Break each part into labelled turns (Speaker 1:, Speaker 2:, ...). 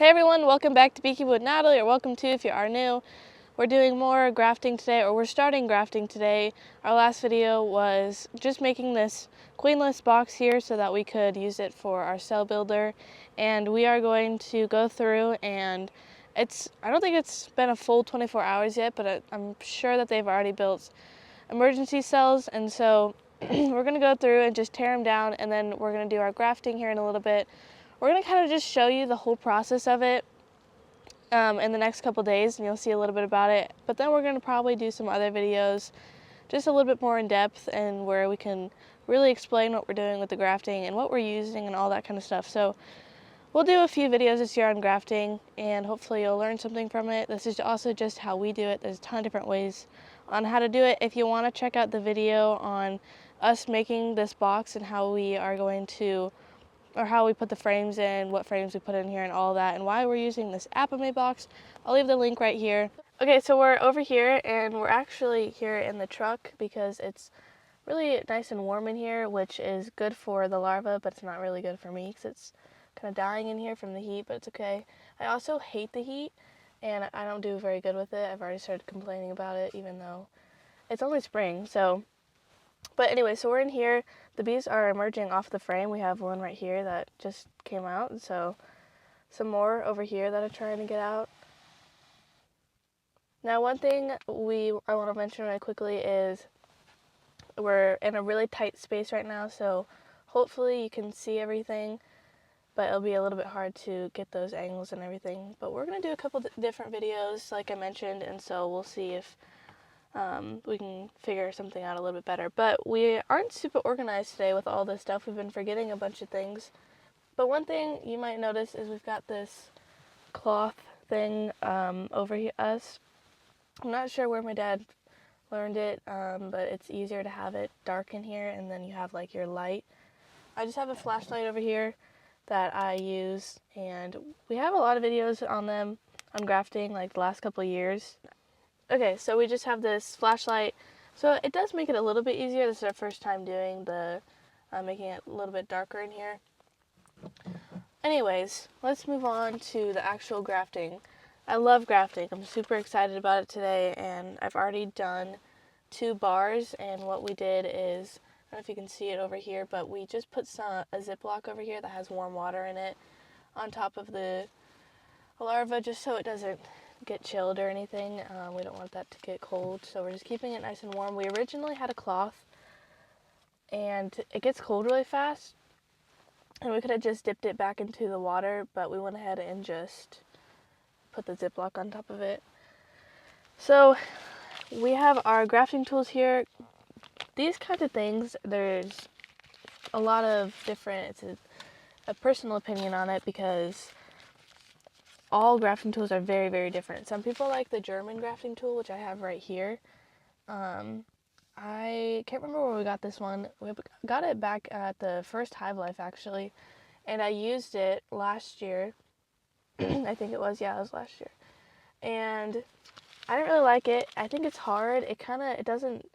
Speaker 1: Hey everyone, welcome back to Beekeeping with Natalie, or welcome to if you are new. We're doing more grafting today, or we're starting grafting today. Our last video was just making this queenless box here so that we could use it for our cell builder. And we are going to go through and I don't think it's been a full 24 hours yet, but I'm sure that they've already built emergency cells. And so we're gonna go through and just tear them down, and then we're gonna do our grafting here in a little bit. We're going to kind of just show you the whole process of it in the next couple days, and you'll see a little bit about it. But then we're going to probably do some other videos just a little bit more in depth, and where we can really explain what we're doing with the grafting and what we're using and all that kind of stuff. So we'll do a few videos this year on grafting, and hopefully you'll learn something from it. This is also just how we do it. There's a ton of different ways on how to do it. If you want to check out the video on us making this box and how we are going to, or how we put the frames in, what frames we put in here and all that, and why we're using this Apame box, I'll leave the link right here. Okay, so we're over here, and we're actually here in the truck because it's really nice and warm in here, which is good for the larva, but it's not really good for me because it's kind of dying in here from the heat, but it's okay. I also hate the heat, and I don't do very good with it. I've already started complaining about it, even though it's only spring, so. But anyway, so we're in here. The bees are emerging off the frame. We have one right here that just came out, and so some more over here that are trying to get out. Now, one thing I want to mention right quickly is we're in a really tight space right now, so hopefully you can see everything, but it'll be a little bit hard to get those angles and everything. But we're going to do a couple different videos, like I mentioned, and so we'll see if we can figure something out a little bit better. But we aren't super organized today with all this stuff. We've been forgetting a bunch of things. But one thing you might notice is we've got this cloth thing over us. I'm not sure where my dad learned it, but it's easier to have it dark in here, and then you have like your light. I just have a flashlight over here that I use, and we have a lot of videos on them on grafting like the last couple of years. Okay, so we just have this flashlight, so it does make it a little bit easier. This is our first time doing making it a little bit darker in here. Anyways, let's move on to the actual grafting. I love grafting. I'm super excited about it today, and I've already done 2 bars, and what we did is, I don't know if you can see it over here, but we just put a Ziploc over here that has warm water in it on top of the larva, just so it doesn't get chilled or anything. We don't want that to get cold, so we're just keeping it nice and warm. We originally had a cloth, and it gets cold really fast, and we could have just dipped it back into the water, but we went ahead and just put the Ziploc on top of it. So we have our grafting tools here. These kinds of things, there's a lot of different, it's a personal opinion on it, because all grafting tools are very, very different. Some people like the German grafting tool, which I have right here. I can't remember where we got this one. We got it back at the first Hive Life, actually, and I used it last year. I think it was last year. And I didn't really like it. I think it's hard. It doesn't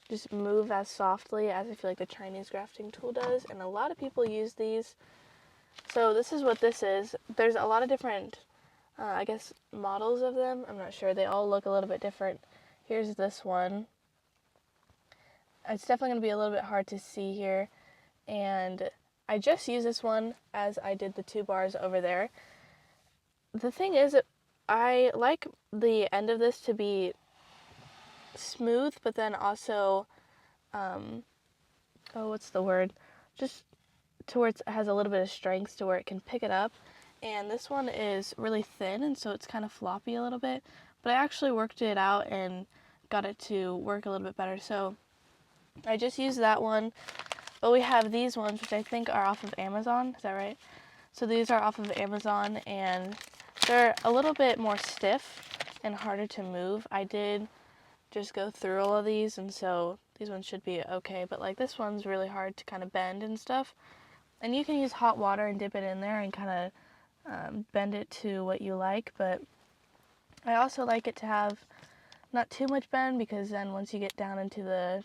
Speaker 1: just move as softly as I feel like the Chinese grafting tool does, and a lot of people use these. So this is what this is. There's a lot of different, I guess, models of them. I'm not sure. They all look a little bit different. Here's this one. It's definitely going to be a little bit hard to see here. And I just used this one as I did the 2 bars over there. The thing is, I like the end of this to be smooth, but then also, what's the word? Just to where it has a little bit of strength to where it can pick it up. And this one is really thin, and so it's kind of floppy a little bit, but I actually worked it out and got it to work a little bit better. So I just used that one, but we have these ones, which I think are off of Amazon. Is that right? So these are off of Amazon, and they're a little bit more stiff and harder to move. I did just go through all of these, and so these ones should be okay, but like this one's really hard to kind of bend and stuff. And you can use hot water and dip it in there and kind of bend it to what you like, but I also like it to have not too much bend, because then once you get down into the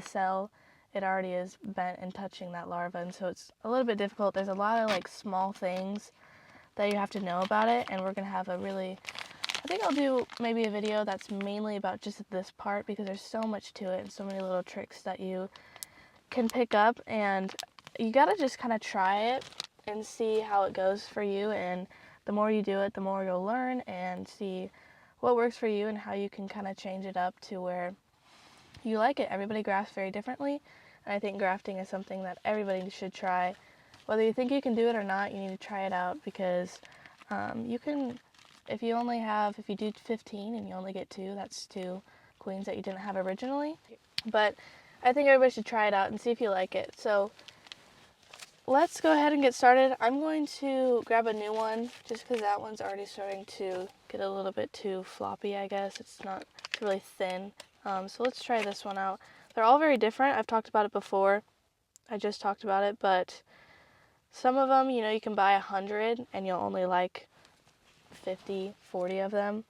Speaker 1: cell, it already is bent and touching that larva, and so it's a little bit difficult. There's a lot of like small things that you have to know about it, and we're going to have a really, I think I'll do maybe a video that's mainly about just this part, because there's so much to it and so many little tricks that you can pick up, and you got to just kind of try it and see how it goes for you, and the more you do it, the more you'll learn and see what works for you and how you can kind of change it up to where you like it. Everybody grafts very differently, and I think grafting is something that everybody should try. Whether you think you can do it or not, you need to try it out, because you can, if you do 15 and you only get 2, that's 2 queens that you didn't have originally. But I think everybody should try it out and see if you like it. So let's go ahead and get started. I'm going to grab a new one just because that one's already starting to get a little bit too floppy, I guess. It's really thin. So let's try this one out. They're all very different. I've talked about it before. I just talked about it, but some of them, you can buy 100 and you'll only like 50, 40 of them.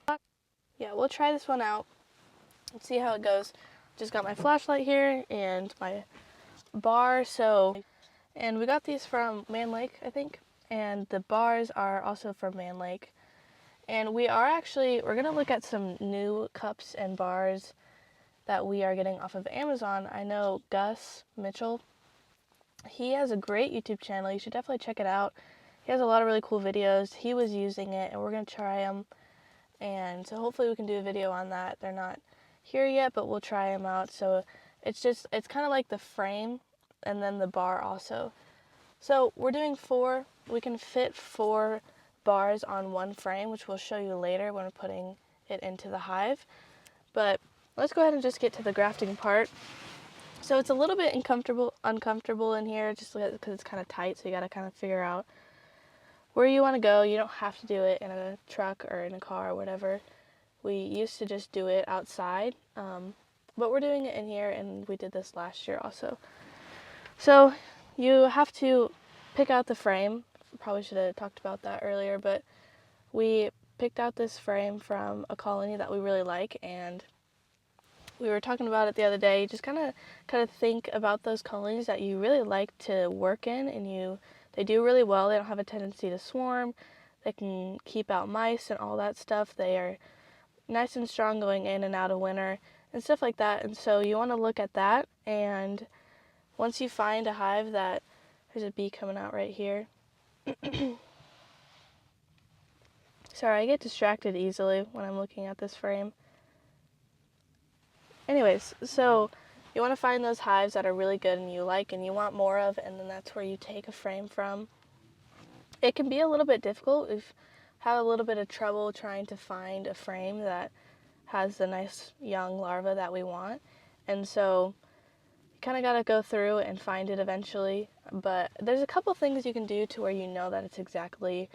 Speaker 1: Yeah, we'll try this one out and see how it goes. Just got my flashlight here and my bar. And we got these from Man Lake, I think. And the bars are also from Man Lake. And we're going to look at some new cups and bars that we are getting off of Amazon. I know Gus Mitchell, he has a great YouTube channel. You should definitely check it out. He has a lot of really cool videos. He was using it, and we're going to try them. And so hopefully we can do a video on that. They're not here yet, but we'll try them out. So it's kind of like the frame and then the bar also. So we're doing 4. We can fit 4 bars on one frame, which we'll show you later when we're putting it into the hive. But let's go ahead and just get to the grafting part. So it's a little bit uncomfortable in here just because it's kind of tight, so you got to kind of figure out where you want to go. You don't have to do it in a truck or in a car or whatever. We used to just do it outside, but we're doing it in here, and we did this last year also. So you have to pick out the frame. Probably should have talked about that earlier, but we picked out this frame from a colony that we really like, and we were talking about it the other day. Just kind of think about those colonies that you really like to work in, and they do really well. They don't have a tendency to swarm. They can keep out mice and all that stuff. They are nice and strong going in and out of winter and stuff like that. And so you want to look at that, and once you find a hive that, there's a bee coming out right here. Sorry, I get distracted easily when I'm looking at this frame. Anyways, so you want to find those hives that are really good and you like and you want more of, and then that's where you take a frame from. It can be a little bit difficult. We've had a little bit of trouble trying to find a frame that has the nice young larva that we want, and so you kind of got to go through and find it eventually. But there's a couple things you can do to where you know that it's exactly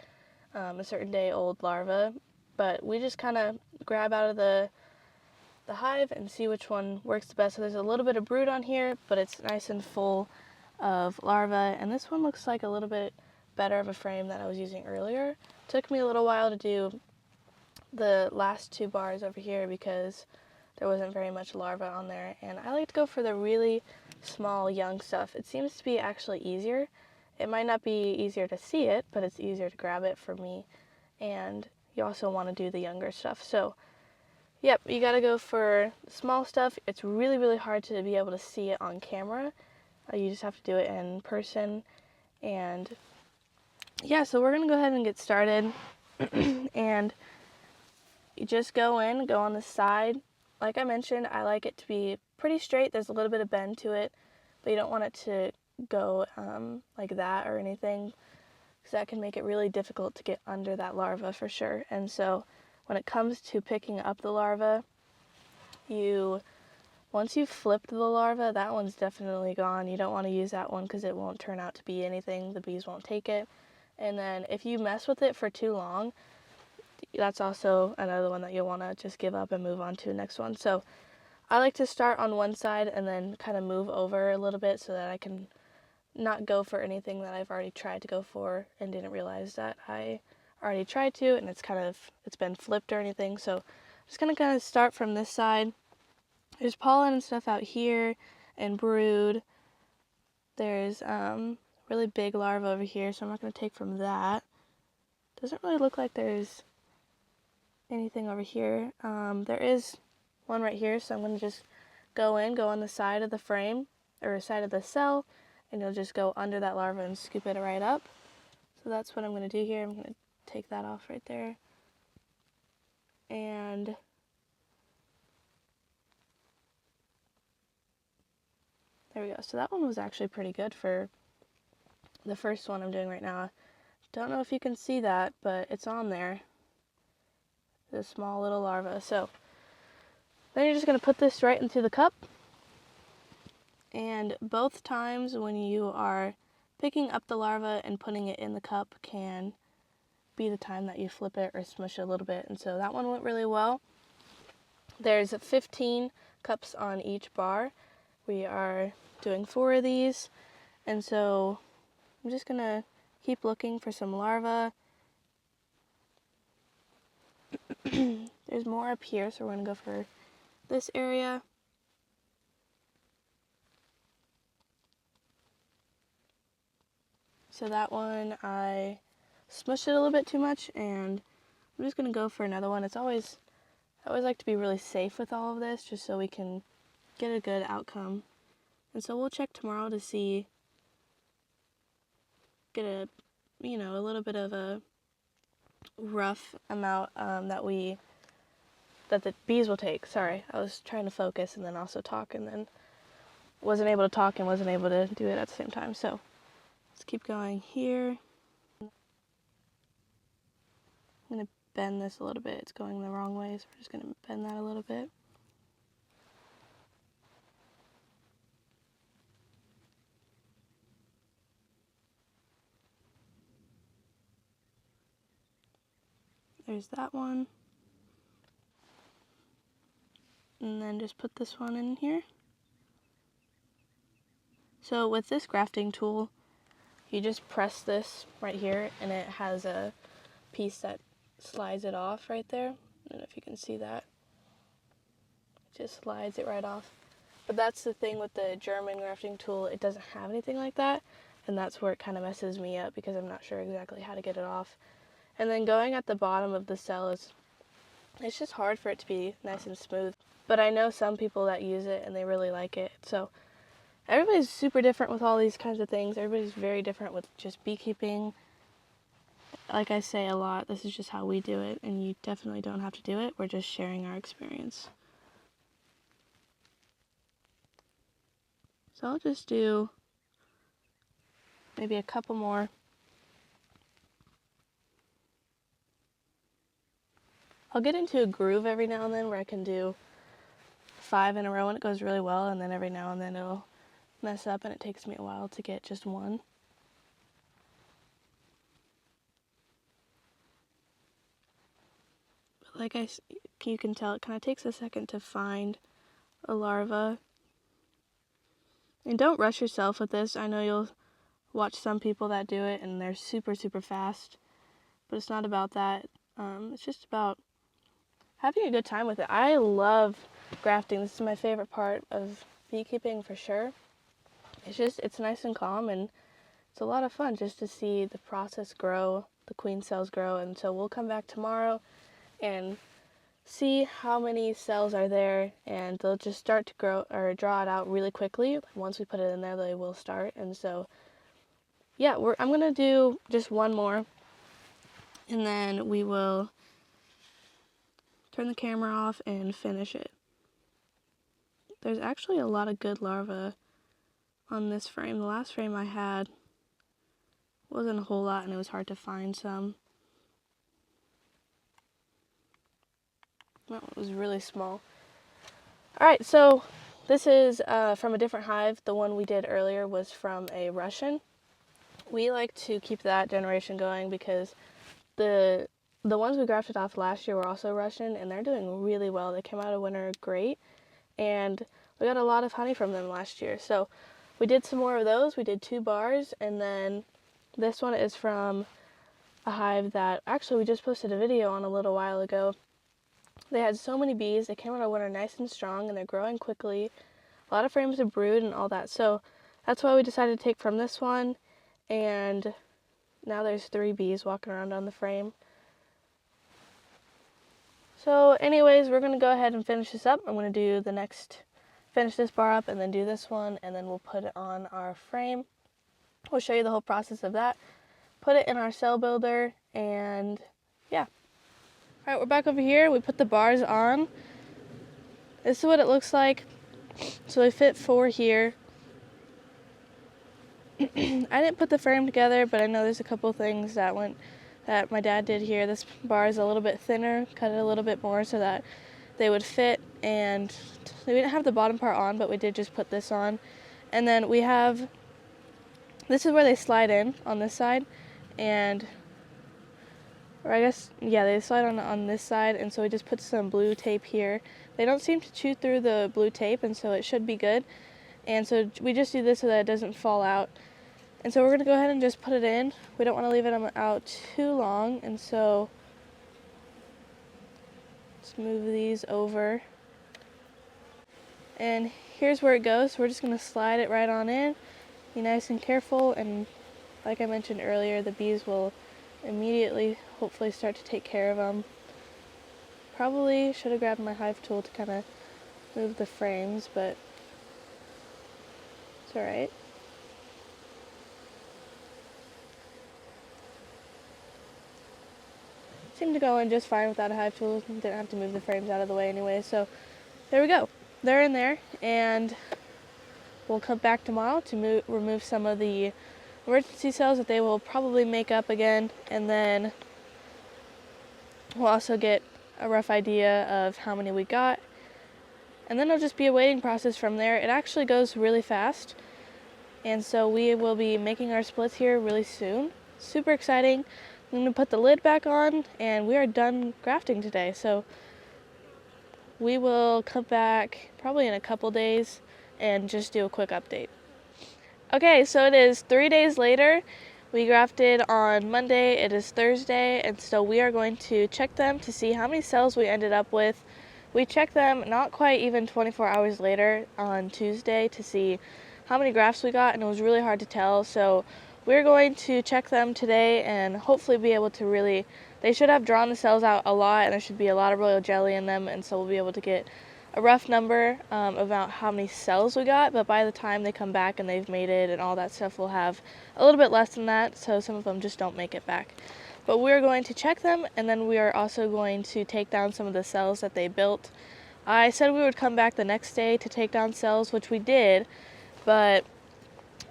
Speaker 1: a certain day old larva, but we just kind of grab out of the hive and see which one works the best. So there's a little bit of brood on here, but it's nice and full of larvae, and this one looks like a little bit better of a frame that I was using earlier. Took me a little while to do the last 2 bars over here because there wasn't very much larva on there, and I like to go for the really small young stuff. It seems to be actually easier. It might not be easier to see it, but it's easier to grab it for me, and you also want to do the younger stuff. So yep, you gotta go for small stuff. It's really, really hard to be able to see it on camera. You just have to do it in person. And yeah, so we're gonna go ahead and get started. And you just go on the side. Like I mentioned, I like it to be pretty straight. There's a little bit of bend to it, but you don't want it to go like that or anything, because that can make it really difficult to get under that larva for sure. And so when it comes to picking up the larva, once you've flipped the larva, that one's definitely gone. You don't want to use that one because it won't turn out to be anything. The bees won't take it. And then if you mess with it for too long, that's also another one that you'll want to just give up and move on to the next one. So I like to start on one side and then kind of move over a little bit so that I can not go for anything that I've already tried to go for and didn't realize that I already tried to, and it's been flipped or anything. So I'm just gonna kind of start from this side. There's pollen and stuff out here and brood. There's really big larva over here, so I'm not gonna take from that. Doesn't really look like there's anything over here. There is one right here, so I'm going to just go on the side of the frame, or side of the cell, and you'll just go under that larva and scoop it right up. So that's what I'm going to do here. I'm going to take that off right there. And there we go. So that one was actually pretty good for the first one I'm doing right now. Don't know if you can see that, but it's on there. The small little larva. So then you're just going to put this right into the cup. And both times when you are picking up the larva and putting it in the cup can be the time that you flip it or smush it a little bit. And so that one went really well. There's 15 cups on each bar. We are doing 4 of these. And so I'm just going to keep looking for some larvae. There's more up here, so we're going to go for this area. So that one, I smushed it a little bit too much, and I'm just going to go for another one. I always like to be really safe with all of this, just so we can get a good outcome. And so we'll check tomorrow to see, get a little bit of a rough amount that the bees will take. Sorry, I was trying to focus and then also talk, and then wasn't able to talk and wasn't able to do it at the same time. So let's keep going here. I'm going to bend this a little bit. It's going the wrong way, so we're just going to bend that a little bit. There's that one. And then just put this one in here. So with this grafting tool, you just press this right here, and it has a piece that slides it off right there. I don't know if you can see that. It just slides it right off. But that's the thing with the German grafting tool, it doesn't have anything like that, and that's where it kind of messes me up because I'm not sure exactly how to get it off. And then going at the bottom of the cell it's just hard for it to be nice and smooth. But I know some people that use it and they really like it. So everybody's super different with all these kinds of things. Everybody's very different with just beekeeping. Like I say a lot, this is just how we do it, and you definitely don't have to do it. We're just sharing our experience. So I'll just do maybe a couple more. I'll get into a groove every now and then where I can do 5 in a row and it goes really well, and then every now and then it'll mess up and it takes me a while to get just one. But like you can tell, it kind of takes a second to find a larva. And don't rush yourself with this. I know you'll watch some people that do it and they're super, super fast, but it's not about that. It's just about having a good time with it. I love grafting. This is my favorite part of beekeeping for sure. It's nice and calm, and it's a lot of fun just to see the process grow, the queen cells grow. And so we'll come back tomorrow and see how many cells are there, and they'll just start to grow or draw it out really quickly. Once we put it in there, they will start. And so yeah, I'm gonna do just one more, and then we will turn the camera off and finish it. There's actually a lot of good larvae on this frame. The last frame I had wasn't a whole lot, and it was hard to find some. That one was really small. Alright, so this is from a different hive. The one we did earlier was from a Russian. We like to keep that generation going because the ones we grafted off last year were also Russian, and they're doing really well. They came out of winter great, and we got a lot of honey from them last year. So we did some more of those. We did 2 bars, and then this one is from a hive that actually we just posted a video on a little while ago. They had so many bees. They came out of winter nice and strong, and they're growing quickly. A lot of frames of brood and all that. So that's why we decided to take from this one, and Now there's 3 bees walking around on the frame. So anyways, we're going to go ahead and finish this up. I'm going to do finish this bar up and then do this one, and then we'll put it on our frame. We'll show you the whole process of that. Put it in our cell builder, and yeah. Alright, we're back over here. We put the bars on. This is what it looks like. So we fit 4 here. I didn't put the frame together, but I know there's a couple things that my dad did here. This bar is a little bit thinner, cut it a little bit more so that they would fit, and we didn't have the bottom part on, but we did just put this on. And then we have, this is where they slide in on this side, and, or I guess, yeah, they slide on this side, and so we just put some blue tape here. They don't seem to chew through the blue tape, and so it should be good. And so we just do this so that it doesn't fall out. And so we're going to go ahead and just put it in. We don't want to leave it out too long, and so let's move these over. And here's where it goes. So we're just going to slide it right on in. Be nice and careful, and like I mentioned earlier, the bees will immediately hopefully start to take care of them. Probably should have grabbed my hive tool to kind of move the frames, but it's alright. Seemed to go in just fine without a hive tool. Didn't have to move the frames out of the way anyway, so there we go. They're in there, and we'll come back tomorrow to remove some of the emergency cells that they will probably make up again, and then we'll also get a rough idea of how many we got, and then it'll just be a waiting process from there. It actually goes really fast, and so we will be making our splits here really soon. Super exciting. I'm going to put the lid back on, and we are done grafting today, so we will come back probably in a couple days and just do a quick update. Okay, so it is 3 days later. We grafted on Monday, it is Thursday, and so we are going to check them to see how many cells we ended up with. We checked them not quite even 24 hours later on Tuesday to see how many grafts we got, and it was really hard to tell, so we're going to check them today and hopefully be able to they should have drawn the cells out a lot, and there should be a lot of royal jelly in them, and so we'll be able to get a rough number about how many cells we got, but by the time they come back and they've mated and all that stuff, we'll have a little bit less than that, so some of them just don't make it back. But we're going to check them, and then we are also going to take down some of the cells that they built. I said we would come back the next day to take down cells, which we did, but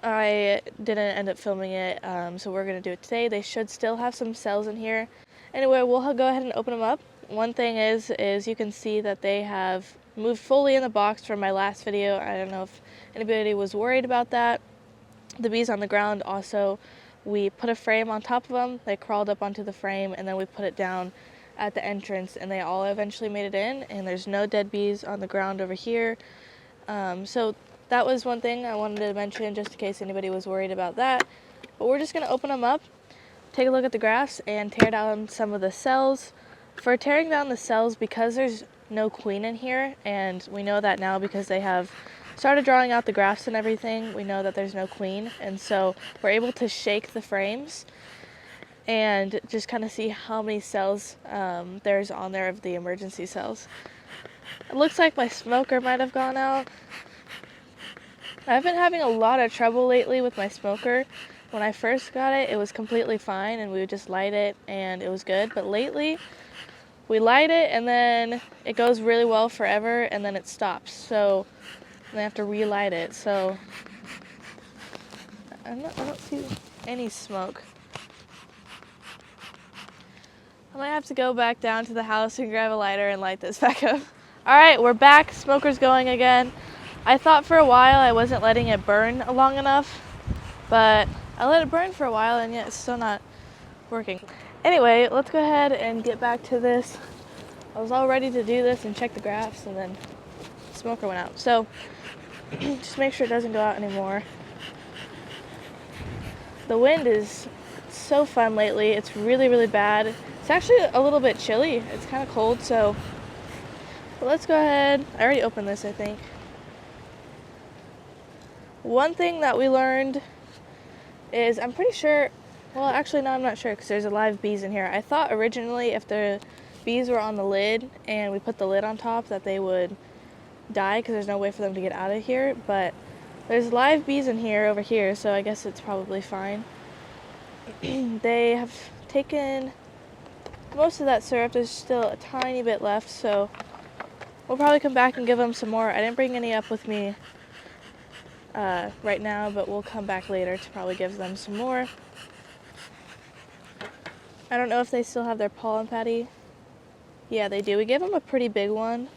Speaker 1: I didn't end up filming it, so we're going to do it today. They should still have some cells in here. Anyway, we'll go ahead and open them up. One thing is you can see that they have moved fully in the box from my last video. I don't know if anybody was worried about that. The bees on the ground also, we put a frame on top of them. They crawled up onto the frame, and then we put it down at the entrance, and they all eventually made it in, and there's no dead bees on the ground over here. So that was one thing I wanted to mention just in case anybody was worried about that. But we're just going to open them up, take a look at the grafts, and tear down some of the cells. For tearing down the cells, because there's no queen in here, and we know that now because they have started drawing out the grafts and everything, we know that there's no queen, and so we're able to shake the frames and just kind of see how many cells there's on there of the emergency cells. It looks like my smoker might have gone out. I've been having a lot of trouble lately with my smoker. When I first got it, it was completely fine, and we would just light it, and it was good. But lately, we light it, and then it goes really well forever, and then it stops. So I have to relight it. So I don't see any smoke. I might have to go back down to the house and grab a lighter and light this back up. All right, we're back. Smoker's going again. I thought for a while I wasn't letting it burn long enough, but I let it burn for a while, and yet it's still not working. Anyway, let's go ahead and get back to this. I was all ready to do this and check the grafts, and then the smoker went out. So just make sure it doesn't go out anymore. The wind is so fun lately. It's really, really bad. It's actually a little bit chilly. It's kind of cold, so but let's go ahead. I already opened this, I think. One thing that we learned is I'm pretty sure Well, actually, no, I'm not sure because there's live bees in here. I thought originally if the bees were on the lid and we put the lid on top that they would die because there's no way for them to get out of here, but there's live bees in here over here, so I guess it's probably fine. They have taken most of that syrup. There's still a tiny bit left, so we'll probably come back and give them some more. I didn't bring any up with me right now, but we'll come back later to probably give them some more. I don't know if they still have their pollen patty. Yeah, they do. We gave them a pretty big one.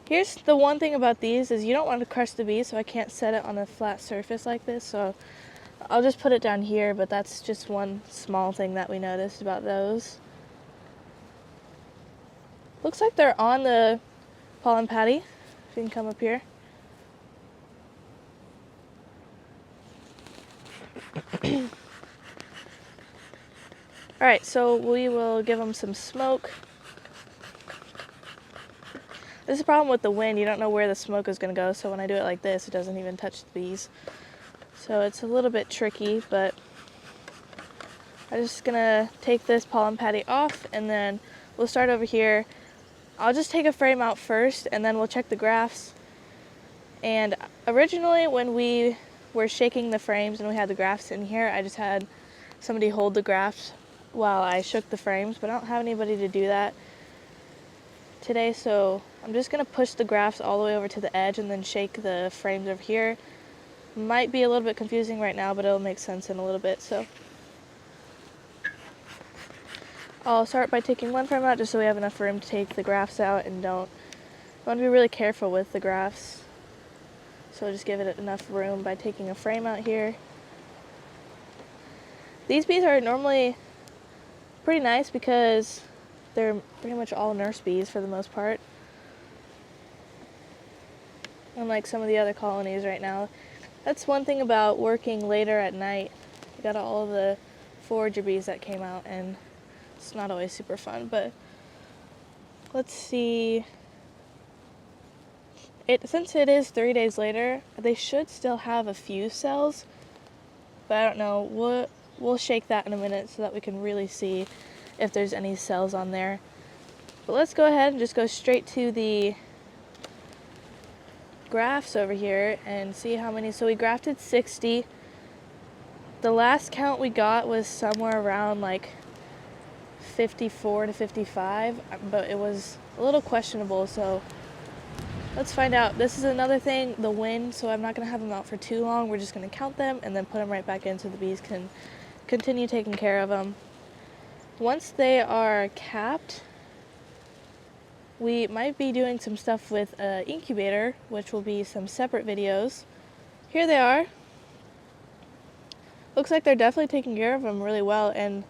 Speaker 1: Here's the one thing about these is you don't want to crush the bee, so I can't set it on a flat surface like this, so I'll just put it down here, but that's just one small thing that we noticed about those. Looks like they're on the pollen patty. If you can come up here. Alright, so we will give them some smoke. This is a problem with the wind. You don't know where the smoke is going to go, so when I do it like this, it doesn't even touch the bees. So it's a little bit tricky, but I'm just going to take this pollen patty off, and then we'll start over here. I'll just take a frame out first, and then we'll check the grafts. And originally, when we were shaking the frames and we had the grafts in here, I just had somebody hold the grafts while I shook the frames, but I don't have anybody to do that today, so I'm just going to push the grafts all the way over to the edge and then shake the frames over here. Might be a little bit confusing right now, but it'll make sense in a little bit. So I'll start by taking one frame out just so we have enough room to take the grafts out, and don't want to be really careful with the grafts. So just give it enough room by taking a frame out here. These bees are normally pretty nice because they're pretty much all nurse bees for the most part. Unlike some of the other colonies right now. That's one thing about working later at night. You got all the forager bees that came out, and it's not always super fun, but let's see. Since it is 3 days later, they should still have a few cells, but I don't know. We'll shake that in a minute so that we can really see if there's any cells on there. But let's go ahead and just go straight to the grafts over here and see how many. So we grafted 60. The last count we got was somewhere around like 54 to 55, but it was a little questionable, so let's find out. This is another thing, the wind, so I'm not going to have them out for too long. We're just going to count them and then put them right back in so the bees can continue taking care of them. Once they are capped, we might be doing some stuff with an incubator, which will be some separate videos. Here they are. Looks like they're definitely taking care of them really well, and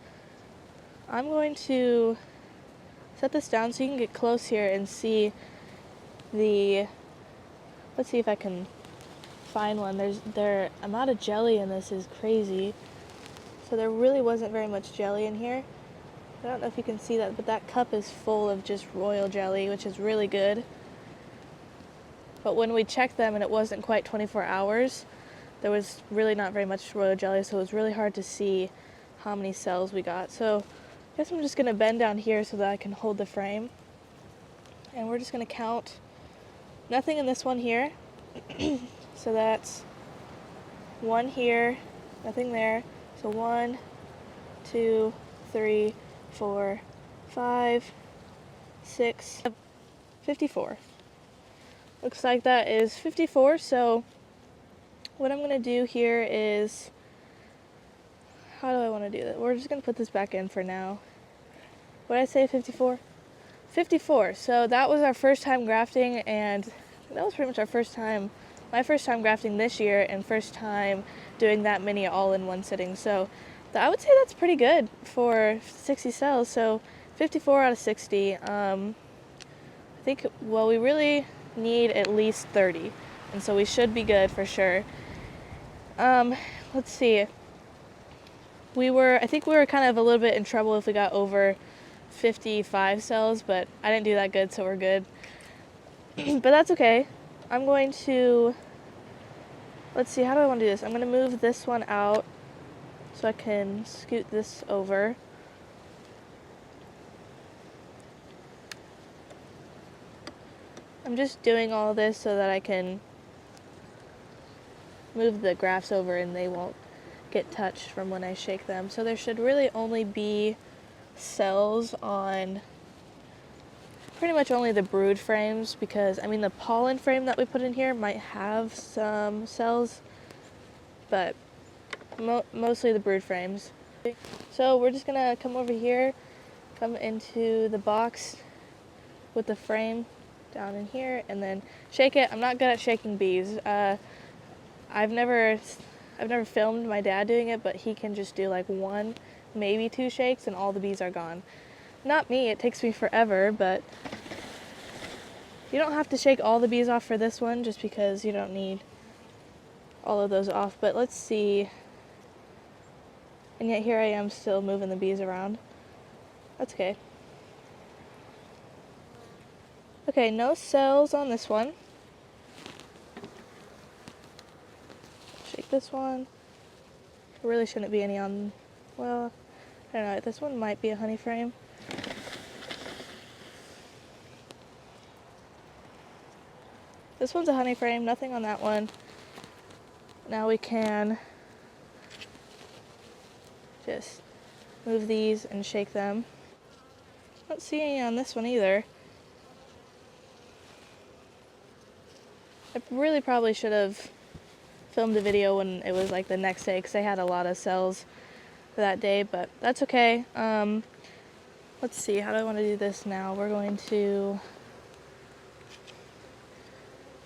Speaker 1: I'm going to set this down so you can get close here and see the, let's see if I can find one. Their amount of jelly in this is crazy. So there really wasn't very much jelly in here. I don't know if you can see that, but that cup is full of just royal jelly, which is really good. But when we checked them and it wasn't quite 24 hours, there was really not very much royal jelly, so it was really hard to see how many cells we got. So I guess I'm just going to bend down here so that I can hold the frame. And we're just going to count. Nothing in this one here. So that's 1 here, nothing there. So 1, 2, 3, 4, 5, 6, 54. Looks like that is 54, so what I'm going to do here is, how do I want to do that? We're just going to put this back in for now. What did I say, 54? 54, so that was our first time grafting, and that was pretty much my first time grafting this year, and first time doing that many all in one sitting. So I would say that's pretty good for 60 cells. So 54 out of 60. I think, well, we really need at least 30, and so we should be good for sure. Let's see. I think we were kind of a little bit in trouble if we got over 55 cells, but I didn't do that good, so we're good. But that's okay. I'm going to, let's see, how do I want to do this? I'm going to move this one out So I can scoot this over. I'm just doing all this so that I can move the grafts over and they won't get touched from when I shake them. So there should really only be cells on pretty much only the brood frames, because I mean the pollen frame that we put in here might have some cells, but mostly the brood frames. So we're just gonna come over here, come into the box with the frame down in here, and then shake it. I'm not good at shaking bees. I've never filmed my dad doing it, but he can just do like 1, maybe 2 shakes and all the bees are gone. Not me, it takes me forever, but you don't have to shake all the bees off for this one just because you don't need all of those off. But let's see. And yet here I am still moving the bees around. That's okay. Okay, no cells on this one. Shake this one. There really shouldn't be any on, well, I don't know, this one might be a honey frame. This one's a honey frame, nothing on that one. Now we can just move these and shake them. Don't see any on this one either. I really probably should have filmed the video when it was like the next day, because I had a lot of cells for that day, but that's okay. Let's see, how do I want to do this now? We're going to,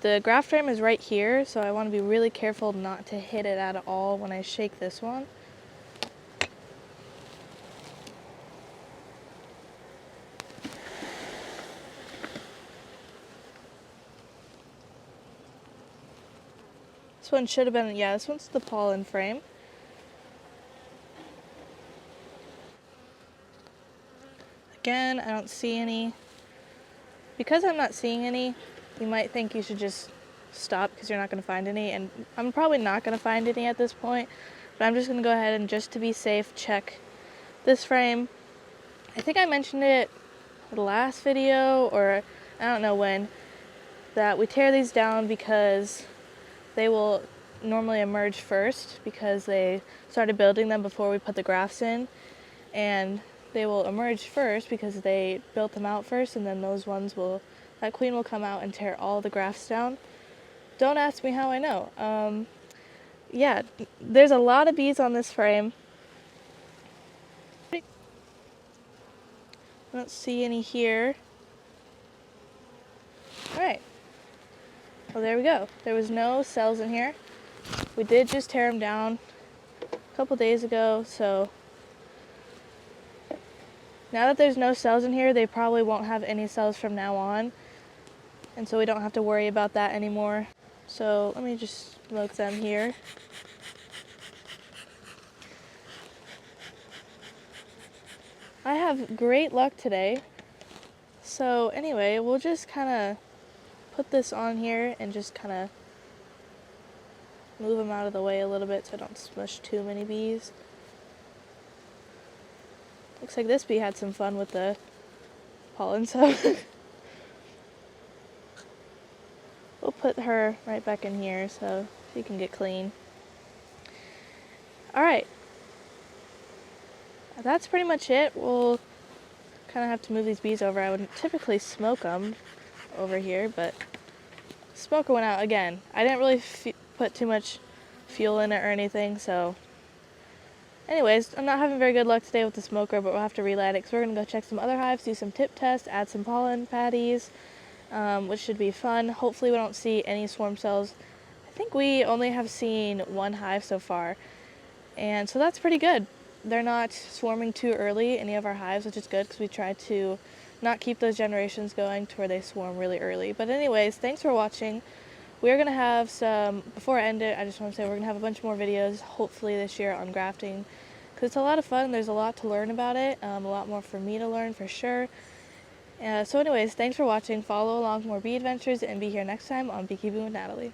Speaker 1: the graft frame is right here, so I want to be really careful not to hit it at all when I shake this one. This one should have been, yeah, this one's the pollen frame. Again, I don't see any. Because I'm not seeing any, you might think you should just stop because you're not going to find any, and I'm probably not going to find any at this point, but I'm just going to go ahead and, just to be safe, check this frame. I think I mentioned it in the last video, or I don't know when, that we tear these down because they will normally emerge first, because they started building them before we put the grafts in, and they will emerge first because they built them out first, and then those ones will, that queen will come out and tear all the grafts down. Don't ask me how I know. Yeah, there's a lot of bees on this frame. I don't see any here. Alright. Well, there we go. There was no cells in here. We did just tear them down a couple days ago, so now that there's no cells in here, they probably won't have any cells from now on, and so we don't have to worry about that anymore. So let me just smoke them here. I have great luck today. So anyway, we'll just kind of put this on here and just kind of move them out of the way a little bit so I don't smush too many bees. Looks like this bee had some fun with the pollen, so we'll put her right back in here so she can get clean. Alright, that's pretty much it. We'll kind of have to move these bees over. I would typically smoke them over here, but smoker went out again. I didn't really put too much fuel in it or anything, so anyways, I'm not having very good luck today with the smoker, but we'll have to relight it because we're going to go check some other hives, do some tip tests, add some pollen patties, which should be fun. Hopefully we don't see any swarm cells. I think we only have seen 1 hive so far, and so that's pretty good. They're not swarming too early, any of our hives, which is good because we try to not keep those generations going to where they swarm really early. But anyways, thanks for watching. We're going to have some, before I end it, I just want to say we're going to have a bunch more videos, hopefully this year, on grafting, because it's a lot of fun. There's a lot to learn about it, a lot more for me to learn for sure. So anyways, thanks for watching. Follow along for more bee adventures, and be here next time on Beekeeping with Natalie.